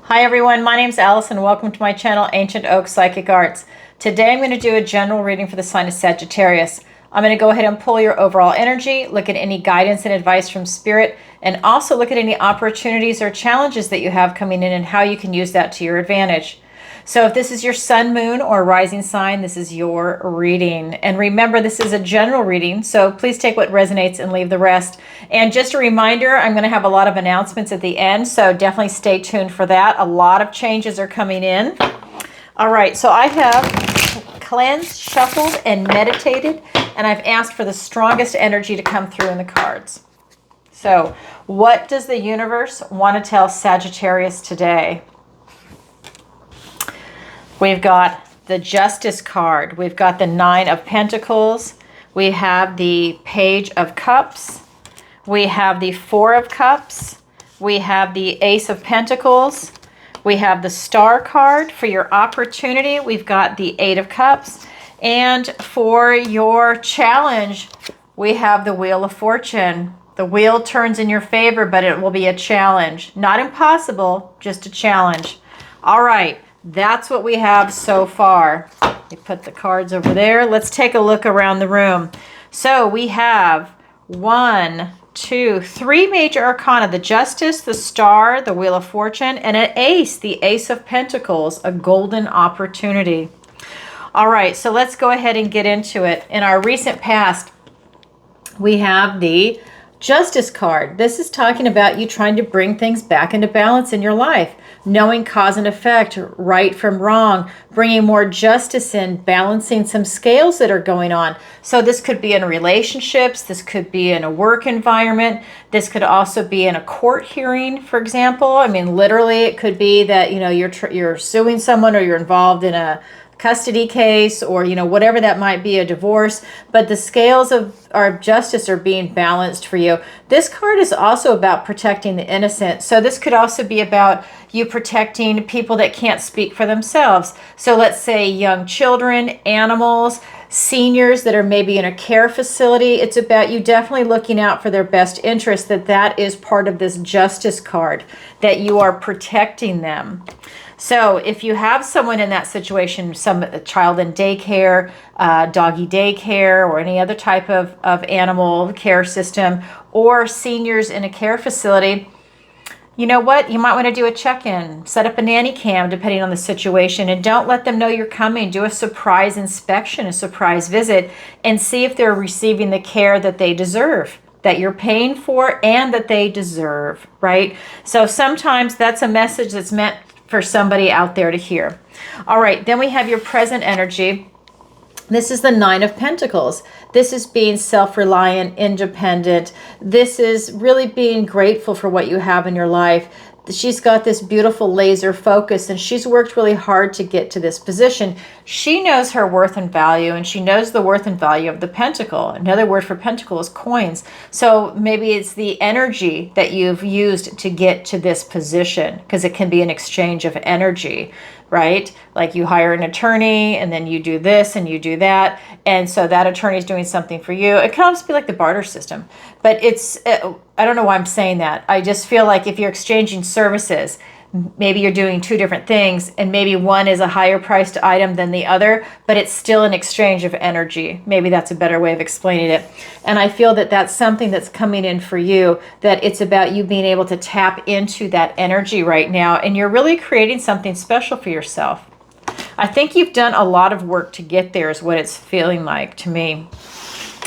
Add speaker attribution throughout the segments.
Speaker 1: Hi everyone, my name's Alison. Welcome to my channel, Ancient Oak Psychic Arts. Today I'm going to do a general reading for the sign of Sagittarius. I'm going to go ahead and pull your overall energy, look at any guidance and advice from Spirit, and also look at any opportunities or challenges that you have coming in and how you can use that to your advantage. So if this is your sun, moon, or rising sign, this is your reading. And remember, this is a general reading, so please take what resonates and leave the rest. And just a reminder, I'm going to have a lot of announcements at the end, so definitely stay tuned for that. A lot of changes are coming in. All right, so I have cleansed, shuffled, and meditated, and I've asked for the strongest energy to come through in the cards. So what does the universe want to tell Sagittarius today? We've got the Justice card. We've got the Nine of Pentacles. We have the Page of Cups. We have the Four of Cups. We have the Ace of Pentacles. We have the Star card for your opportunity. We've got the Eight of Cups. And for your challenge, we have the Wheel of Fortune. The wheel turns in your favor, but it will be a challenge. Not impossible, just a challenge. All right. That's what we have so far. You put the cards over there. Let's take a look around the room. So we have 1, 2, 3 major arcana: the Justice, the Star, the Wheel of Fortune, and an Ace, the Ace of Pentacles, a golden opportunity. All right, so let's go ahead and get into it. In our recent past, we have the Justice card. This is talking about you trying to bring things back into balance in your life, knowing cause and effect, right from wrong, bringing more justice in, balancing some scales that are going on. So this could be in relationships, this could be in a work environment, this could also be in a court hearing, for example. I mean, literally, it could be that, you know, you're suing someone, or you're involved in a custody case, or, you know, whatever that might be, a divorce, but the scales of our justice are being balanced for you. This card is also about protecting the innocent. So this could also be about you protecting people that can't speak for themselves. So let's say young children, animals, seniors that are maybe in a care facility. It's about you definitely looking out for their best interest, that is part of this Justice card, that you are protecting them. So if you have someone in that situation, a child in daycare, doggy daycare, or any other type of animal care system, or seniors in a care facility, you know what? You might want to do a check-in, set up a nanny cam depending on the situation, and don't let them know you're coming. Do a surprise inspection, a surprise visit, and see if they're receiving the care that they deserve, that you're paying for and that they deserve, right? So sometimes that's a message that's meant for somebody out there to hear. All right, then we have your present energy. This is the Nine of Pentacles. This is being self-reliant, independent. This is really being grateful for what you have in your life. She's got this beautiful laser focus, and she's worked really hard to get to this position. She knows her worth and value, and she knows the worth and value of the pentacle. Another word for pentacle is coins. So maybe it's the energy that you've used to get to this position, because it can be an exchange of energy, right? Like you hire an attorney, and then you do this and you do that, and so that attorney is doing something for you. It can almost be like the barter system, but it's I don't know why I'm saying that. I just feel like if you're exchanging services, maybe you're doing two different things, and maybe one is a higher priced item than the other, but it's still an exchange of energy. Maybe that's a better way of explaining it. And I feel that that's something that's coming in for you, that it's about you being able to tap into that energy right now, and you're really creating something special for yourself. I think you've done a lot of work to get there, is what it's feeling like to me.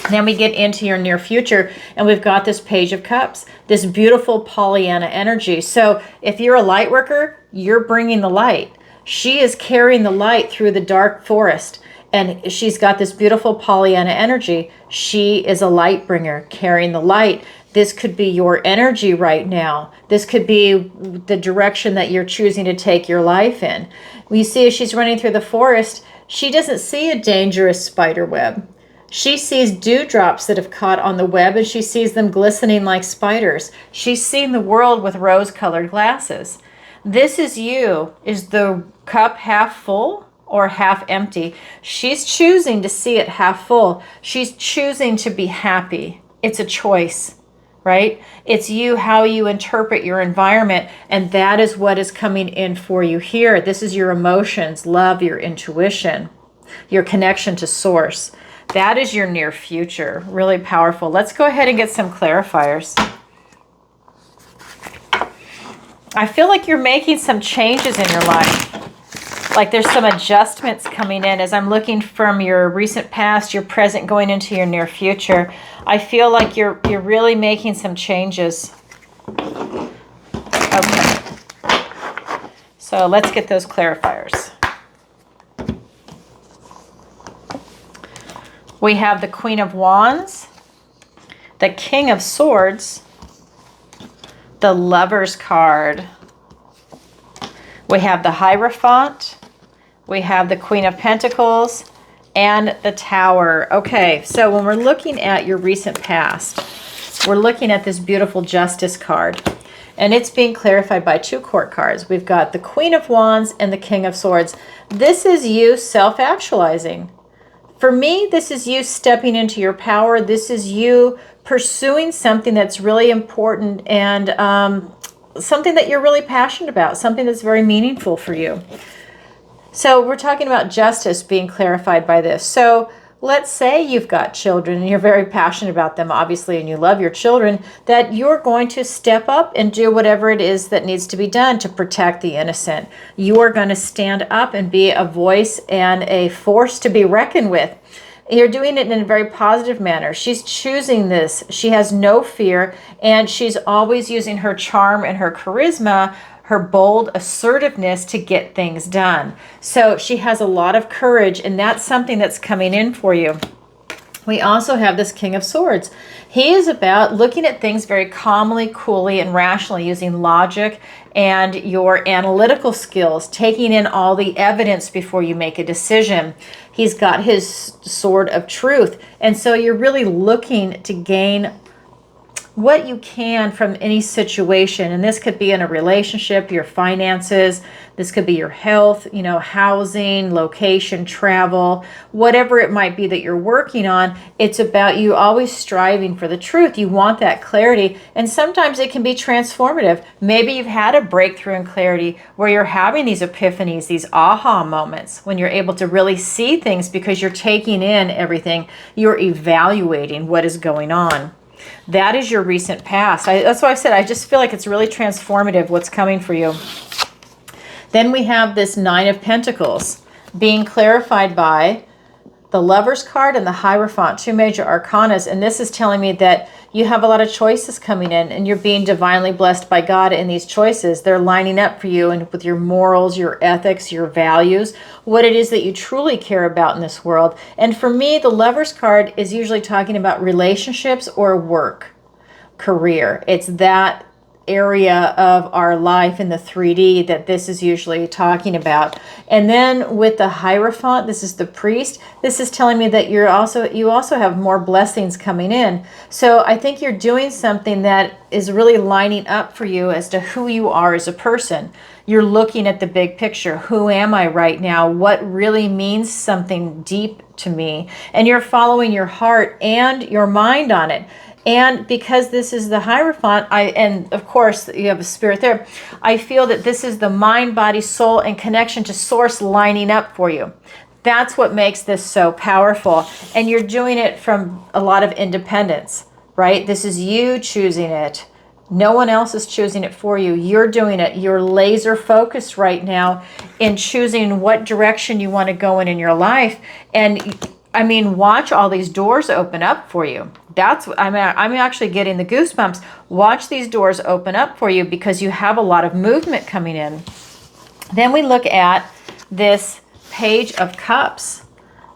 Speaker 1: Then we get into your near future, and we've got this Page of Cups, this beautiful Pollyanna energy. So if you're a light worker, you're bringing the light. She is carrying the light through the dark forest, and she's got this beautiful Pollyanna energy. She is a light bringer, carrying the light. This could be your energy right now. This could be the direction that you're choosing to take your life in. We see as she's running through the forest, she doesn't see a dangerous spider web. She sees dewdrops that have caught on the web, and she sees them glistening like spiders. She's seeing the world with rose-colored glasses. This is you. Is the cup half full or half empty? She's choosing to see it half full. She's choosing to be happy. It's a choice. right? It's you, how you interpret your environment, and that is what is coming in for you here. This is your emotions, love, your intuition, your connection to source. That is your near future. Really powerful. Let's go ahead and get some clarifiers. I feel like you're making some changes in your life. Like there's some adjustments coming in as I'm looking from your recent past, your present, going into your near future. I feel like you're really making some changes. Okay. So let's get those clarifiers. We have the Queen of Wands, the King of Swords, the Lover's card. We have the Hierophant. We have the Queen of Pentacles and the Tower. Okay, so when we're looking at your recent past, we're looking at this beautiful Justice card. And it's being clarified by two court cards. We've got the Queen of Wands and the King of Swords. This is you self-actualizing. For me, this is you stepping into your power. This is you pursuing something that's really important and something that you're really passionate about, something that's very meaningful for you. So we're talking about justice being clarified by this. So let's say you've got children and you're very passionate about them, obviously, and you love your children, that you're going to step up and do whatever it is that needs to be done to protect the innocent. You are going to stand up and be a voice and a force to be reckoned with. You're doing it in a very positive manner. She's choosing this. She has no fear, and she's always using her charm and her charisma, her bold assertiveness to get things done. So she has a lot of courage, and that's something that's coming in for you. We also have this King of Swords. He is about looking at things very calmly, coolly, and rationally, using logic and your analytical skills, taking in all the evidence before you make a decision. He's got his sword of truth. And so you're really looking to gain what you can from any situation. And this could be in a relationship, your finances, this could be your health, you know, housing, location, travel, whatever it might be that you're working on. It's about you always striving for the truth. You want that clarity. And sometimes it can be transformative. Maybe you've had a breakthrough in clarity where you're having these epiphanies, these aha moments, when you're able to really see things because you're taking in everything. You're evaluating what is going on. That is your recent past. That's why I said I just feel like it's really transformative what's coming for you. Then we have this Nine of Pentacles being clarified by the Lover's card and the Hierophant, two major arcanas. And this is telling me that you have a lot of choices coming in and you're being divinely blessed by God in these choices. They're lining up for you and with your morals, your ethics, your values, what it is that you truly care about in this world. And for me, the Lover's card is usually talking about relationships or work, career. It's that area of our life in the 3D that this is usually talking about. And then with the Hierophant, this is the priest. This is telling me that you also have more blessings coming in. So I think you're doing something that is really lining up for you as to who you are as a person. You're looking at the big picture. Who am I right now? What really means something deep to me? And you're following your heart and your mind on it. And because this is the Hierophant, and of course you have a spirit there, I feel that this is the mind, body, soul, and connection to source lining up for you. That's what makes this so powerful. And you're doing it from a lot of independence, right? This is you choosing it. No one else is choosing it for you. You're doing it. You're laser focused right now in choosing what direction you want to go in your life. And I mean, watch all these doors open up for you. I'm actually getting the goosebumps. Watch these doors open up for you because you have a lot of movement coming in. Then we look at this Page of Cups,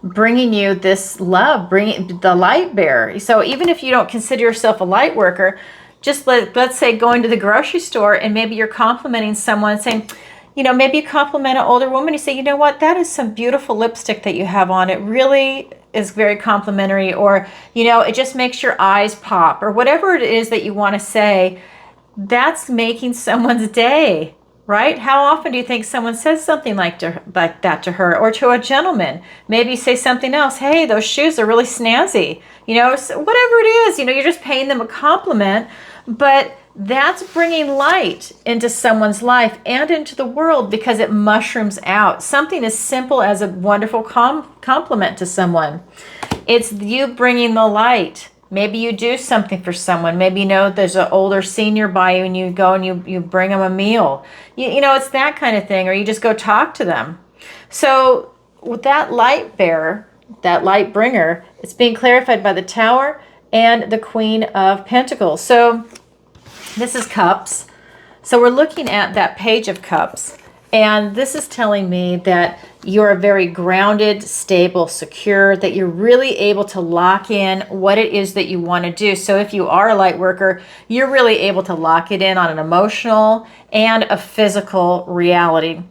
Speaker 1: bringing you this love, bringing the light bearer. So even if you don't consider yourself a light worker, just let's say going to the grocery store and maybe you're complimenting someone saying, you know, maybe you compliment an older woman. You say, you know what, that is some beautiful lipstick that you have on. It really is very complimentary. Or, you know, it just makes your eyes pop. Or whatever it is that you want to say, that's making someone's day, right? How often do you think someone says something like that to her or to a gentleman? Maybe you say something else. Hey, those shoes are really snazzy. So whatever it is, you're just paying them a compliment, but that's bringing light into someone's life and into the world because it mushrooms out. Something as simple as a wonderful compliment to someone. It's you bringing the light. Maybe you do something for someone. Maybe there's an older senior by you and you go and you bring them a meal. It's that kind of thing. Or you just go talk to them. So with that light bearer, that light bringer, it's being clarified by the Tower and the Queen of Pentacles. So this is Cups. So we're looking at that Page of Cups. And this is telling me that you're very grounded, stable, secure, that you're really able to lock in what it is that you want to do. So if you are a light worker, you're really able to lock it in on an emotional and a physical reality.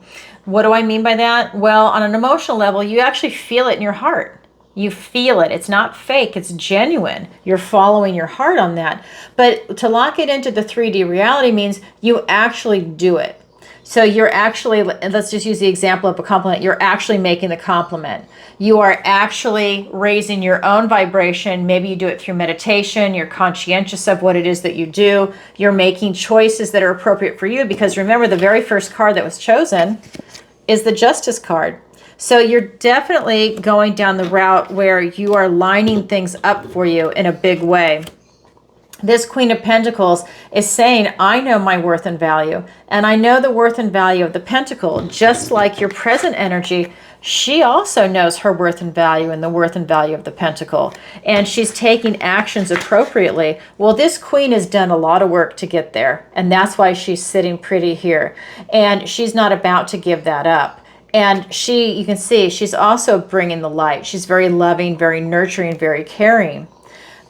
Speaker 1: What do I mean by that? Well, on an emotional level, you actually feel it in your heart. You feel it. It's not fake. It's genuine. You're following your heart on that. But to lock it into the 3D reality means you actually do it. So you're actually, let's just use the example of a compliment. You're actually making the compliment. You are actually raising your own vibration. Maybe you do it through meditation. You're conscientious of what it is that you do. You're making choices that are appropriate for you, because remember, the very first card that was chosen is the Justice card. So you're definitely going down the route where you are lining things up for you in a big way. This Queen of Pentacles is saying, I know my worth and value, and I know the worth and value of the Pentacle. Just like your present energy, she also knows her worth and value and the worth and value of the Pentacle, and she's taking actions appropriately. Well, this Queen has done a lot of work to get there, and that's why she's sitting pretty here, and she's not about to give that up. And you can see, she's also bringing the light. She's very loving, very nurturing, very caring.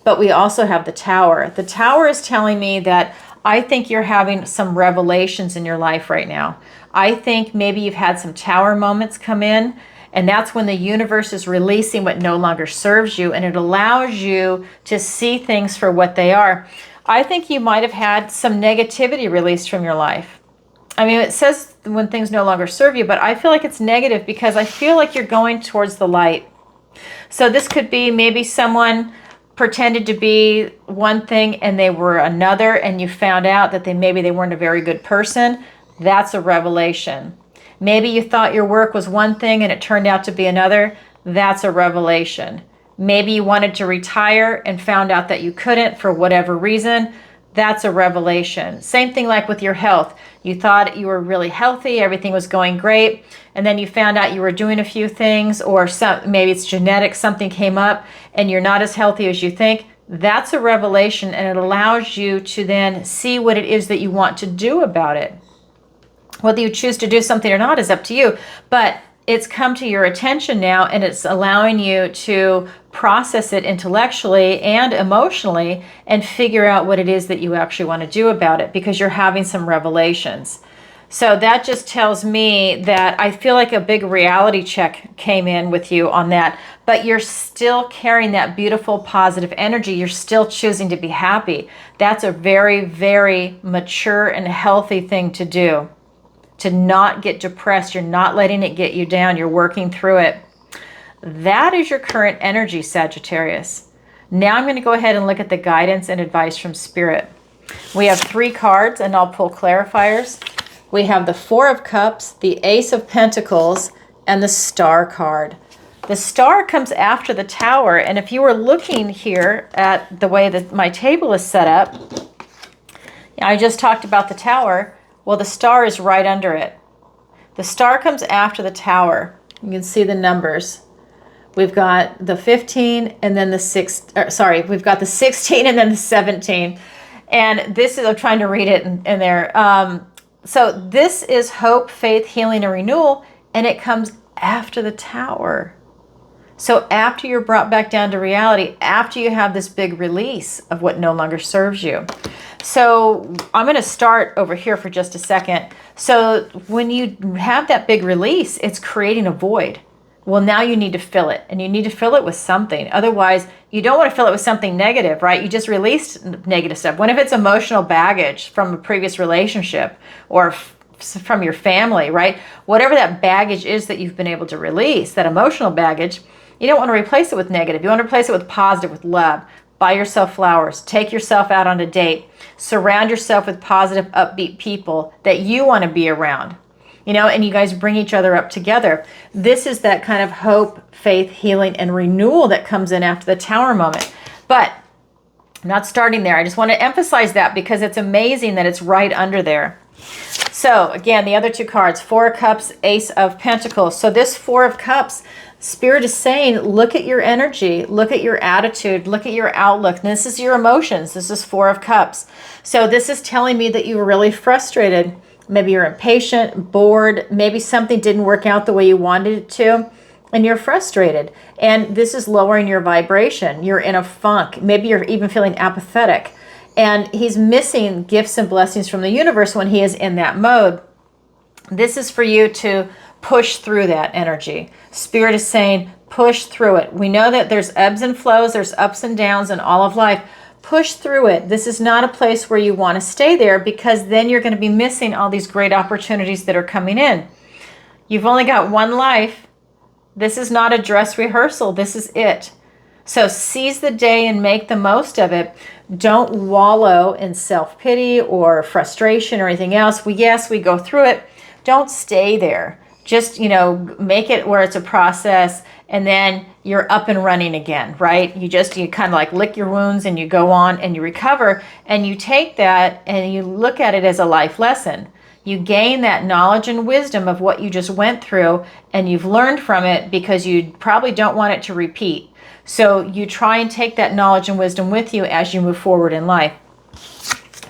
Speaker 1: But we also have the Tower. The Tower is telling me that I think you're having some revelations in your life right now. I think maybe you've had some Tower moments come in, and that's when the universe is releasing what no longer serves you, and it allows you to see things for what they are. I think you might have had some negativity released from your life. I mean, it says when things no longer serve you, but I feel like it's negative because I feel like you're going towards the light. So this could be maybe someone pretended to be one thing and they were another, and you found out that maybe they weren't a very good person. That's a revelation. Maybe you thought your work was one thing and it turned out to be another. That's a revelation. Maybe you wanted to retire and found out that you couldn't for whatever reason. That's a revelation. Same thing like with your health. You thought you were really healthy, everything was going great, and then you found out you were doing a few things, or maybe it's genetic, something came up and you're not as healthy as you think. That's a revelation, and it allows you to then see what it is that you want to do about it. Whether you choose to do something or not is up to you, but it's come to your attention now, and it's allowing you to process it intellectually and emotionally and figure out what it is that you actually want to do about it, because you're having some revelations. So that just tells me that I feel like a big reality check came in with you on that, but you're still carrying that beautiful positive energy. You're still choosing to be happy. That's a very, very mature and healthy thing to do. To not get depressed. You're not letting it get you down. You're working through it. That is your current energy, Sagittarius. Now I'm going to go ahead and look at the guidance and advice from Spirit. We have 3 cards, and I'll pull clarifiers. We have the 4 of Cups, the Ace of Pentacles, and the Star card. The Star comes after the Tower, and if you were looking here at the way that my table is set up, I just talked about the Tower. Well, the Star is right under it. The Star comes after the Tower. You can see the numbers. We've got the 15 and then the 6, we've got the 16 and then the 17. And this is, I'm trying to read it in there. So this is hope, faith, healing, and renewal, and it comes after the Tower. So after you're brought back down to reality, after you have this big release of what no longer serves you. So I'm going to start over here for just a second. So when you have that big release, it's creating a void. Well, now you need to fill it, and you need to fill it with something. Otherwise, you don't want to fill it with something negative, right? You just released negative stuff. What if it's emotional baggage from a previous relationship or from your family, right? Whatever that baggage is that you've been able to release, that emotional baggage, You don't want to replace it with negative. You want to replace it with positive, with love. Buy yourself flowers. Take yourself out on a date. Surround yourself with positive, upbeat people that you want to be around. You know, and you guys bring each other up together. This is that kind of hope, faith, healing, and renewal that comes in after the Tower moment. But I'm not starting there. I just want to emphasize that because it's amazing that it's right under there. So again, the other two cards, Four of Cups, Ace of Pentacles. So this Four of Cups, Spirit is saying, look at your energy, look at your attitude, look at your outlook. And this is your emotions. This is Four of Cups. So this is telling me that you were really frustrated. Maybe you're impatient, bored, maybe something didn't work out the way you wanted it to, and you're frustrated. And this is lowering your vibration. You're in a funk. Maybe you're even feeling apathetic. And he's missing gifts and blessings from the universe when he is in that mode. This is for you to push through that energy. Spirit is saying, push through it. We know that there's ebbs and flows, there's ups and downs in all of life. Push through it. This is not a place where you want to stay there, because then you're going to be missing all these great opportunities that are coming in. You've only got one life. This is not a dress rehearsal. This is it. So seize the day and make the most of it. Don't wallow in self-pity or frustration or anything else. Yes, we go through it. Don't stay there. Just, make it where it's a process, and then you're up and running again, right? You kind of like lick your wounds and you go on and you recover, and you take that and you look at it as a life lesson. You gain that knowledge and wisdom of what you just went through, and you've learned from it because you probably don't want it to repeat. So you try and take that knowledge and wisdom with you as you move forward in life.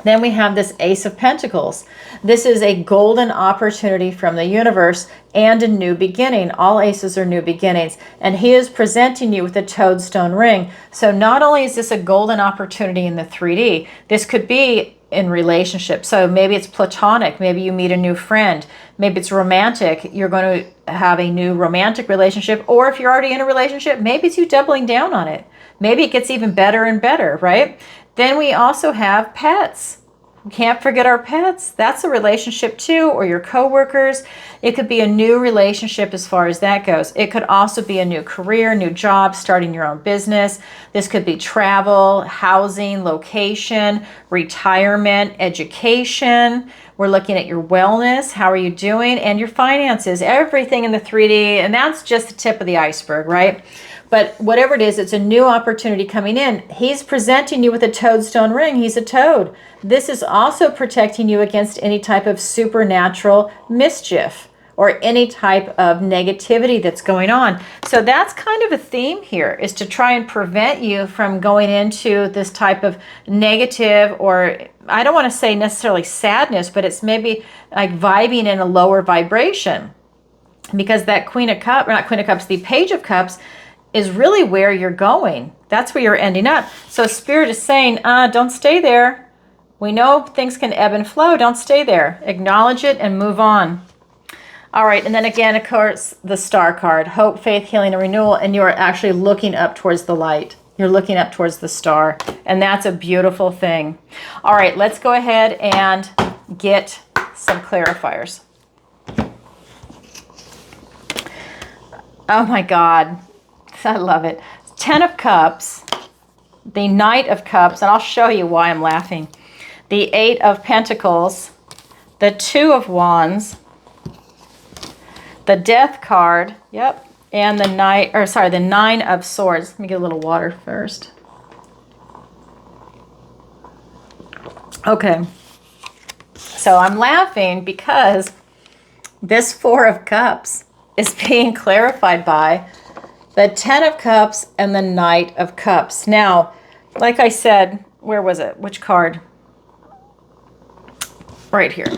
Speaker 1: Then we have this Ace of Pentacles. This is a golden opportunity from the universe and a new beginning. All aces are new beginnings. And he is presenting you with a toadstone ring. So not only is this a golden opportunity in the 3D, this could be in relationship. So maybe it's platonic. Maybe you meet a new friend. Maybe it's romantic. You're going to have a new romantic relationship. Or if you're already in a relationship, maybe it's you doubling down on it. Maybe it gets even better and better, right? Then we also have pets. We can't forget our pets. That's a relationship too, or your coworkers. It could be a new relationship as far as that goes. It could also be a new career, new job, starting your own business. This could be travel, housing, location, retirement, education. We're looking at your wellness. How are you doing? And your finances, everything in the 3D. And that's just the tip of the iceberg, right? But whatever it is, it's a new opportunity coming in. He's presenting you with a toadstone ring. He's a toad. This is also protecting you against any type of supernatural mischief or any type of negativity that's going on. So that's kind of a theme here, is to try and prevent you from going into this type of negative, or I don't want to say necessarily sadness, but it's maybe like vibing in a lower vibration. Because that Queen of Cups, or not Queen of Cups, the Page of Cups, is really where you're going. That's where you're ending up. So Spirit is saying, don't stay there. We know things can ebb and flow. Don't stay there. Acknowledge it and move on. All right, and then again, of course, the Star card, hope, faith, healing, and renewal, and you are actually looking up towards the light. You're looking up towards the star, and that's a beautiful thing. All right, let's go ahead and get some clarifiers. Oh my God. I love it. 10 of Cups, the Knight of Cups, and I'll show you why I'm laughing. The 8 of Pentacles, the 2 of Wands, the Death card, yep, and the the 9 of Swords. Let me get a little water first. Okay. So I'm laughing because this 4 of Cups is being clarified by the 10 of Cups and the Knight of Cups. Now, like I said, where was it? Which card? Right here.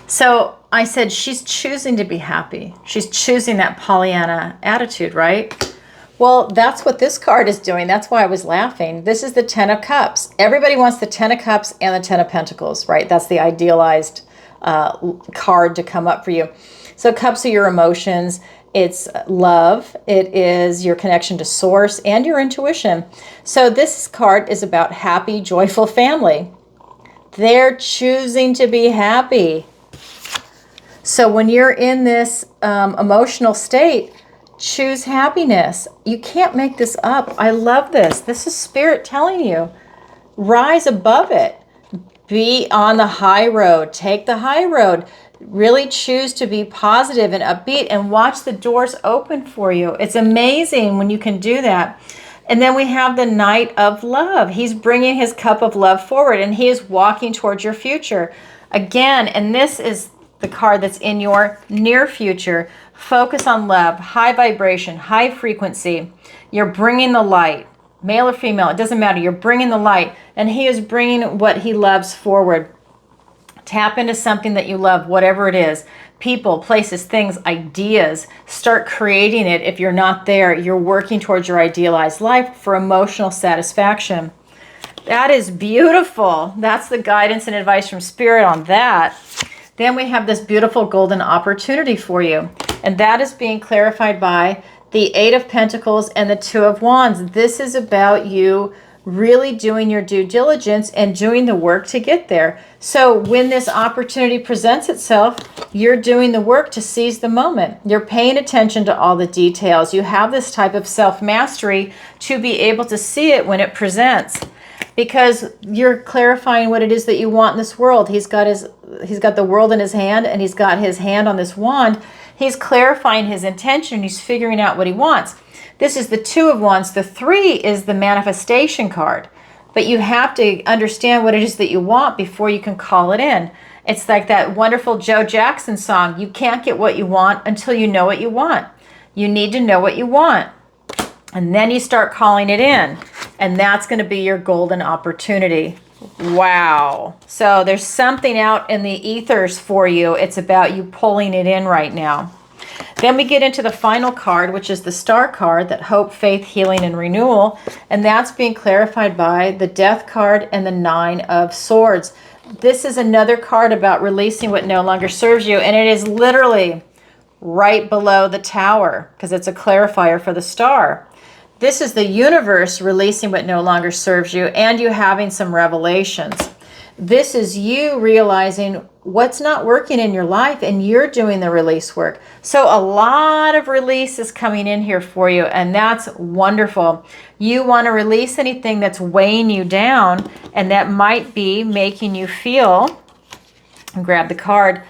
Speaker 1: So I said she's choosing to be happy. She's choosing that Pollyanna attitude, right? Well, that's what this card is doing. That's why I was laughing. This is the 10 of Cups. Everybody wants the 10 of Cups and the 10 of Pentacles, right? That's the idealized card to come up for you. So Cups are your emotions. It's love. It is your connection to source and your intuition. So this card is about happy, joyful family. They're choosing to be happy. So when you're in this emotional state, Choose happiness. You can't make this up. I love this. This is Spirit telling you. Rise above it. Be on the high road. Take the high road. Really choose to be positive and upbeat and watch the doors open for you. It's amazing when you can do that. And then we have the Knight of Love. He's bringing his cup of love forward, and he is walking towards your future. Again, and this is the card that's in your near future. Focus on love, high vibration, high frequency. You're bringing the light. Male or female, it doesn't matter. You're bringing the light, and he is bringing what he loves forward. Tap into something that you love, whatever it is. People, places, things, ideas. Start creating it. If you're not there, you're working towards your idealized life for emotional satisfaction. That is beautiful. That's the guidance and advice from Spirit on that. Then we have this beautiful golden opportunity for you, and that is being clarified by the Eight of Pentacles and the Two of Wands. This is about you really doing your due diligence and doing the work to get there. So when this opportunity presents itself, you're doing the work to seize the moment. You're paying attention to all the details. You have this type of self-mastery to be able to see it when it presents, because you're clarifying what it is that you want in this world. He's got the world in his hand, and he's got his hand on this wand. He's clarifying his intention. He's figuring out what he wants. This is the Two of Wands. The Three is the manifestation card. But you have to understand what it is that you want before you can call it in. It's like that wonderful Joe Jackson song, you can't get what you want until you know what you want. You need to know what you want. And then you start calling it in. And that's going to be your golden opportunity. Wow. So there's something out in the ethers for you. It's about you pulling it in right now. Then we get into the final card, which is the Star card, that hope, faith, healing, and renewal. And that's being clarified by the Death card and the Nine of Swords. This is another card about releasing what no longer serves you. And it is literally right below the Tower, because it's a clarifier for the Star. This is the universe releasing what no longer serves you, and you having some revelations. This is you realizing what's not working in your life, and you're doing the release work. So a lot of release is coming in here for you, and that's wonderful. You want to release anything that's weighing you down, and that might be making you feel, grab the card,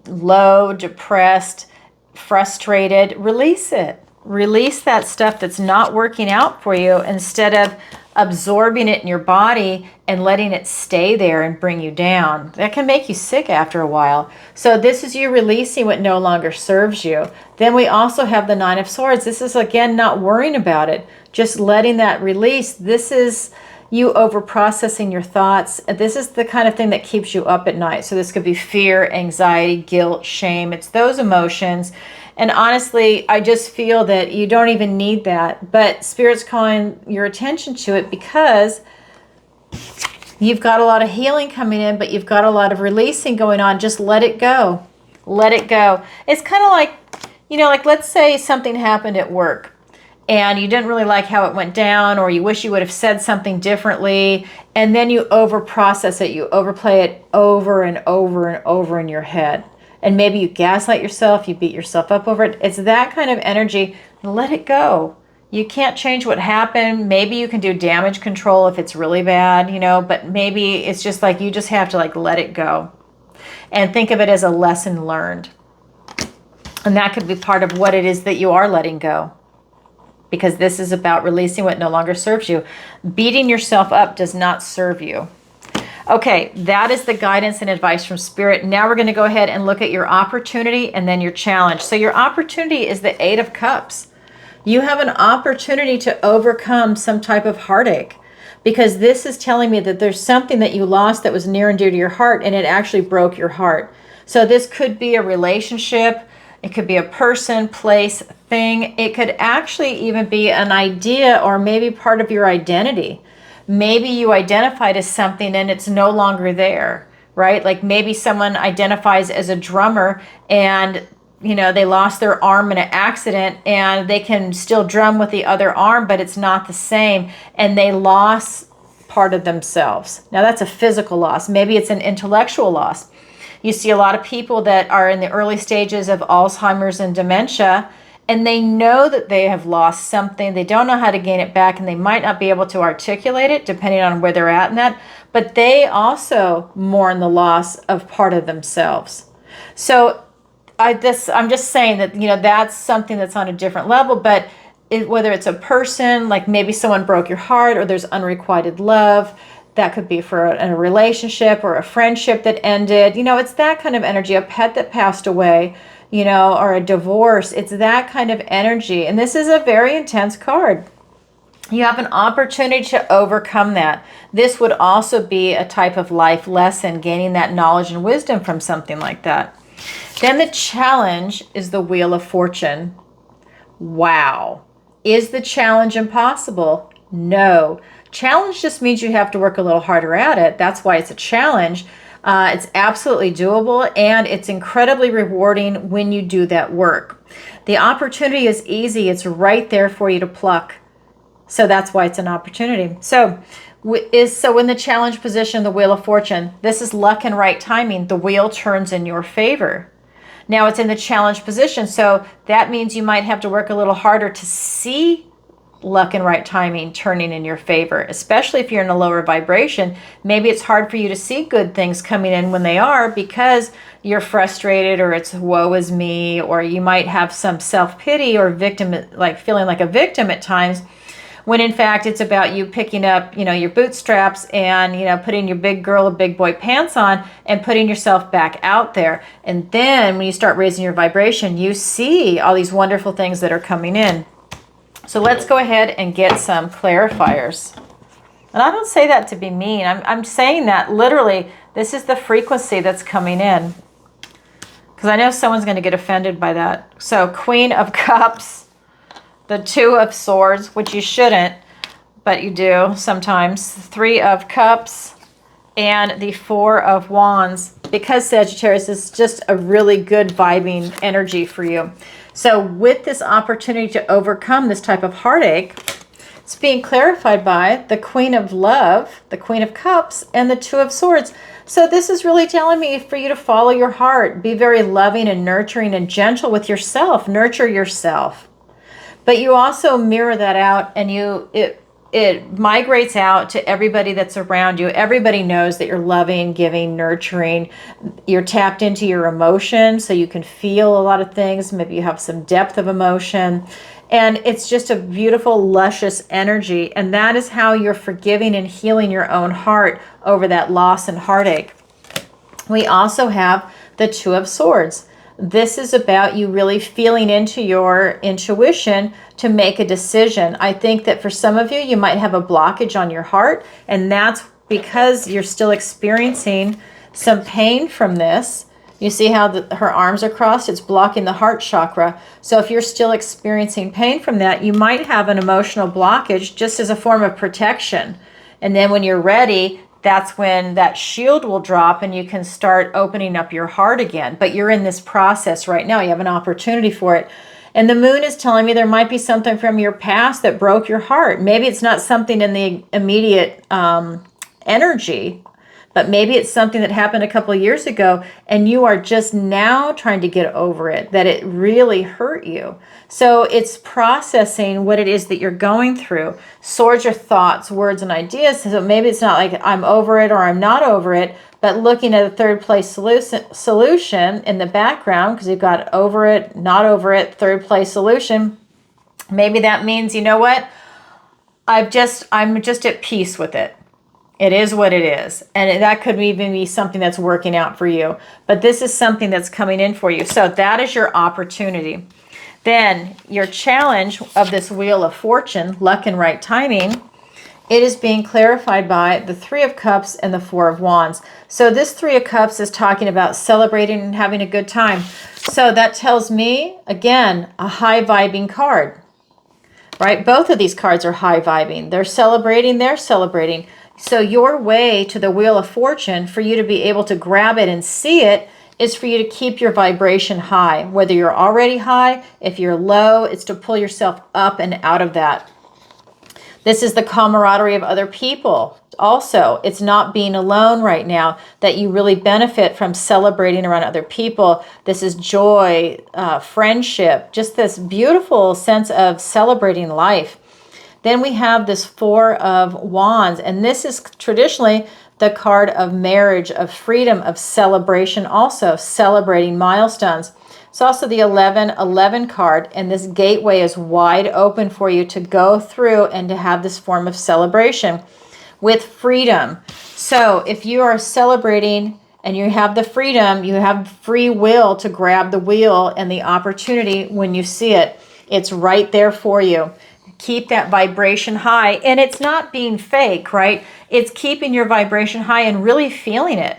Speaker 1: low, depressed, frustrated. Release it. Release that stuff that's not working out for you, instead of absorbing it in your body and letting it stay there and bring you down. That can make you sick after a while. So this is you releasing what no longer serves you. Then we also have the Nine of Swords. This is, again, not worrying about it, just letting that release. This is you over processing your thoughts. This is the kind of thing that keeps you up at night. So this could be fear, anxiety, guilt, shame. It's those emotions. And honestly, I just feel that you don't even need that. But Spirit's calling your attention to it, because you've got a lot of healing coming in, but you've got a lot of releasing going on. Just let it go. Let it go. It's kind of like, like let's say something happened at work and you didn't really like how it went down, or you wish you would have said something differently, and then you over process it. You overplay it over and over and over in your head. And maybe you gaslight yourself, you beat yourself up over it. It's that kind of energy. Let it go. You can't change what happened. Maybe you can do damage control if it's really bad, but maybe it's just like you just have to let it go. And think of it as a lesson learned. And that could be part of what it is that you are letting go. Because this is about releasing what no longer serves you. Beating yourself up does not serve you. Okay, that is the guidance and advice from Spirit. Now we're going to go ahead and look at your opportunity and then your challenge. So your opportunity is the Eight of Cups. You have an opportunity to overcome some type of heartache, because this is telling me that there's something that you lost that was near and dear to your heart, and it actually broke your heart. So this could be a relationship. It could be a person, place, thing. It could actually even be an idea, or maybe part of your identity. Maybe you identified as something and it's no longer there, right? Like maybe someone identifies as a drummer and, they lost their arm in an accident, and they can still drum with the other arm, but it's not the same. And they lost part of themselves. Now that's a physical loss. Maybe it's an intellectual loss. You see a lot of people that are in the early stages of Alzheimer's and dementia, and they know that they have lost something. They don't know how to gain it back, and they might not be able to articulate it depending on where they're at in that, but they also mourn the loss of part of themselves. So I'm just saying that, that's something that's on a different level, but whether it's a person, like maybe someone broke your heart, or there's unrequited love, that could be for a relationship or a friendship that ended. It's that kind of energy, a pet that passed away, or a divorce. It's that kind of energy. And this is a very intense card. You have an opportunity to overcome that. This would also be a type of life lesson, gaining that knowledge and wisdom from something like that. Then the challenge is the Wheel of Fortune. Wow. Is the challenge impossible? No. Challenge just means you have to work a little harder at it. That's why it's a challenge. It's absolutely doable, and it's incredibly rewarding when you do that work. The opportunity is easy. It's right there for you to pluck. So that's why it's an opportunity. So in the challenge position, the Wheel of Fortune, this is luck and right timing. The wheel turns in your favor. Now it's in the challenge position, so that means you might have to work a little harder to see luck and right timing turning in your favor, especially if you're in a lower vibration. Maybe it's hard for you to see good things coming in when they are because you're frustrated, or it's woe is me, or you might have some self-pity or victim, like feeling like a victim at times, when in fact it's about you picking up, your bootstraps and, putting your big girl or big boy pants on and putting yourself back out there. And then when you start raising your vibration, you see all these wonderful things that are coming in. So let's go ahead and get some clarifiers. And I don't say that to be mean. I'm saying that literally, this is the frequency that's coming in. Because I know someone's going to get offended by that. So Queen of Cups, the Two of Swords, which you shouldn't, but you do sometimes. Three of Cups and the Four of Wands. Because Sagittarius is just a really good vibing energy for you. So with this opportunity to overcome this type of heartache, it's being clarified by the Queen of Love, the Queen of Cups, and the Two of Swords. So this is really telling me for you to follow your heart. Be very loving and nurturing and gentle with yourself. Nurture yourself. But you also mirror that out, and it migrates out to everybody that's around you. Everybody knows that you're loving, giving, nurturing. You're tapped into your emotion, so you can feel a lot of things. Maybe you have some depth of emotion. And it's just a beautiful, luscious energy. And that is how you're forgiving and healing your own heart over that loss and heartache. We also have the Two of Swords. This is about you really feeling into your intuition to make a decision. I think that for some of you, you might have a blockage on your heart, and that's because you're still experiencing some pain from this. You see how her arms are crossed? It's blocking the heart chakra. So if you're still experiencing pain from that, you might have an emotional blockage just as a form of protection. And then when you're ready, that's when that shield will drop and you can start opening up your heart again. But you're in this process right now. You have an opportunity for it. And the moon is telling me there might be something from your past that broke your heart. Maybe it's not something in the immediate energy, but maybe it's something that happened a couple of years ago and you are just now trying to get over it, that it really hurt you. So it's processing what it is that you're going through. Swords are thoughts, words, and ideas. So maybe it's not like I'm over it or I'm not over it, but looking at a third place solution in the background, because you've got over it, not over it, third place solution. Maybe that means, you know what? I'm just at peace with it. It is what it is. And that could even be something that's working out for you. But this is something that's coming in for you. So that is your opportunity. Then your challenge of this Wheel of Fortune, luck and right timing, it is being clarified by the Three of Cups and the Four of Wands. So this Three of Cups is talking about celebrating and having a good time. So that tells me, again, a high vibing card, right? Both of these cards are high vibing. They're celebrating. So your way to the Wheel of Fortune, for you to be able to grab it and see it, is for you to keep your vibration high. Whether you're already high, if you're low, it's to pull yourself up and out of that. This is the camaraderie of other people. Also, it's not being alone right now, that you really benefit from celebrating around other people. This is joy, friendship, just this beautiful sense of celebrating life. Then we have this Four of Wands, and this is traditionally the card of marriage, of freedom, of celebration, also celebrating milestones. It's also the 1111 card, and this gateway is wide open for you to go through and to have this form of celebration with freedom. So if you are celebrating and you have the freedom, you have free will to grab the wheel and the opportunity when you see it. It's right there for you. Keep that vibration high, and it's not being fake, right? It's keeping your vibration high and really feeling it.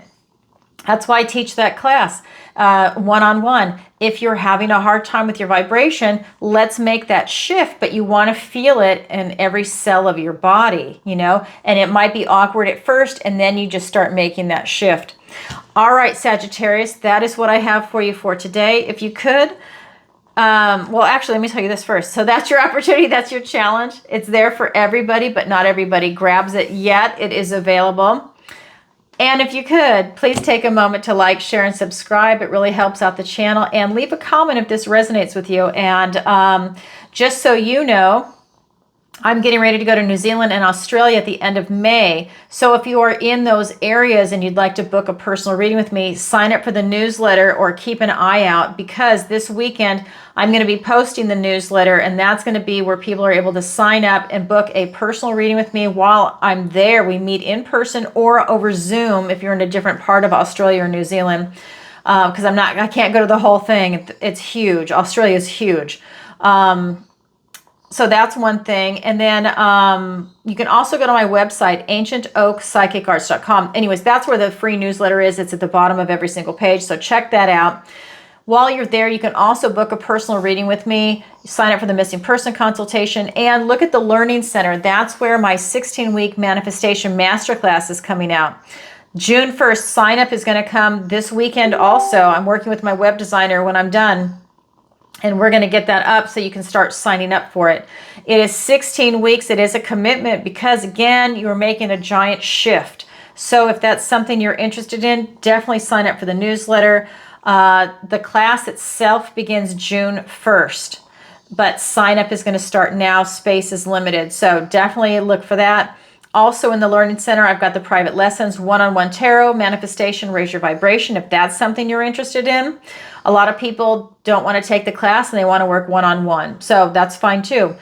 Speaker 1: That's why I teach that class one-on-one. If you're having a hard time with your vibration, let's make that shift, but you want to feel it in every cell of your body, you know, and it might be awkward at first, and then you just start making that shift. All right, Sagittarius, that is what I have for you for today. If you could, well, actually, let me tell you this first. So that's your opportunity. That's your challenge. It's there for everybody, but not everybody grabs it yet. It is available. And if you could, please take a moment to like, share, and subscribe. It really helps out the channel. And leave a comment if this resonates with you. And just so you know, I'm getting ready to go to New Zealand and Australia at the end of May. So if you are in those areas and you'd like to book a personal reading with me, sign up for the newsletter or keep an eye out, because this weekend I'm going to be posting the newsletter, and that's going to be where people are able to sign up and book a personal reading with me while I'm there. We meet in person or over Zoom if you're in a different part of Australia or New Zealand, because I can't go to the whole thing. It's huge. Australia is huge. So that's one thing. And then you can also go to my website, ancientoakpsychicarts.com. Anyways, that's where the free newsletter is. It's at the bottom of every single page. So check that out. While you're there, you can also book a personal reading with me, sign up for the missing person consultation, and look at the Learning Center. That's where my 16-week manifestation masterclass is coming out. June 1st, sign up is going to come this weekend also. I'm working with my web designer when I'm done, and we're going to get that up so you can start signing up for it. It is 16 weeks. It is a commitment because, again, you're making a giant shift. So if that's something you're interested in, definitely sign up for the newsletter. The class itself begins June 1st, but sign up is going to start now. Space is limited. So definitely look for that. Also in the Learning Center, I've got the private lessons, one-on-one tarot, manifestation, raise your vibration, if that's something you're interested in. A lot of people don't want to take the class and they want to work one-on-one. So that's fine too.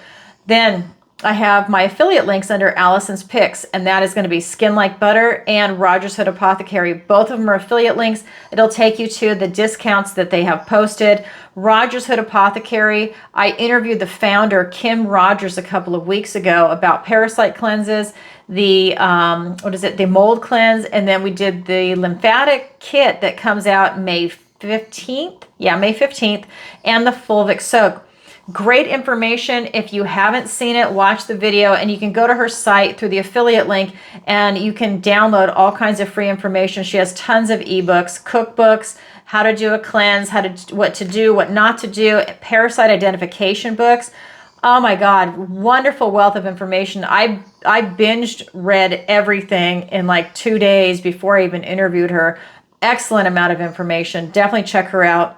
Speaker 1: Then I have my affiliate links under Alison's Picks, and that is going to be Skin Like Butter and Rogers Hood Apothecary. Both of them are affiliate links. It'll take you to the discounts that they have posted. Rogers Hood Apothecary, I interviewed the founder, Kim Rogers, a couple of weeks ago about parasite cleanses, the the mold cleanse, and then we did the lymphatic kit that comes out May 15th. Yeah, May 15th, and the fulvic soak. Great information. If you haven't seen it, watch the video, and you can go to her site through the affiliate link and you can download all kinds of free information. She has tons of ebooks, cookbooks, how to do a cleanse, what to do, what not to do, parasite identification books. Oh my God, wonderful wealth of information. I binged read everything in like 2 days before I even interviewed her. Excellent amount of information. Definitely check her out.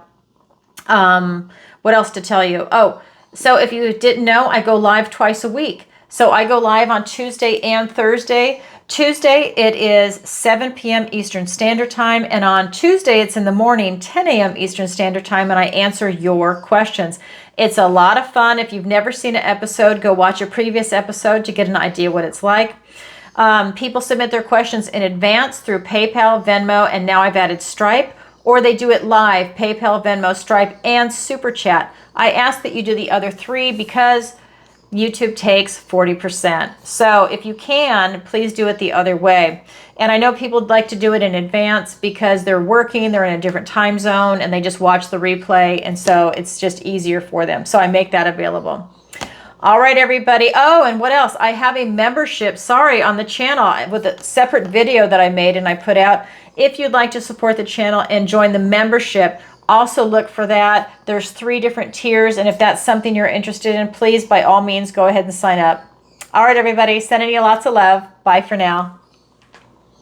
Speaker 1: What else to tell you? Oh, so if you didn't know, I go live twice a week. So I go live on Tuesday and Thursday. Tuesday, it is 7 p.m. Eastern Standard Time. And on Tuesday, it's in the morning, 10 a.m. Eastern Standard Time, and I answer your questions. It's a lot of fun. If you've never seen an episode, go watch a previous episode to get an idea what it's like. People submit their questions in advance through PayPal, Venmo, and now I've added Stripe. Or they do it live, PayPal, Venmo, Stripe, and Super Chat. I ask that you do the other three because YouTube takes 40%. So if you can, please do it the other way. And I know people would like to do it in advance because they're working, they're in a different time zone, and they just watch the replay, and so it's just easier for them. So I make that available. All right, everybody. Oh, and what else? I have a membership, on the channel with a separate video that I made and I put out. If you'd like to support the channel and join the membership, also look for that. There's 3 different tiers, and if that's something you're interested in, please, by all means, go ahead and sign up. All right, everybody, sending you lots of love. Bye for now.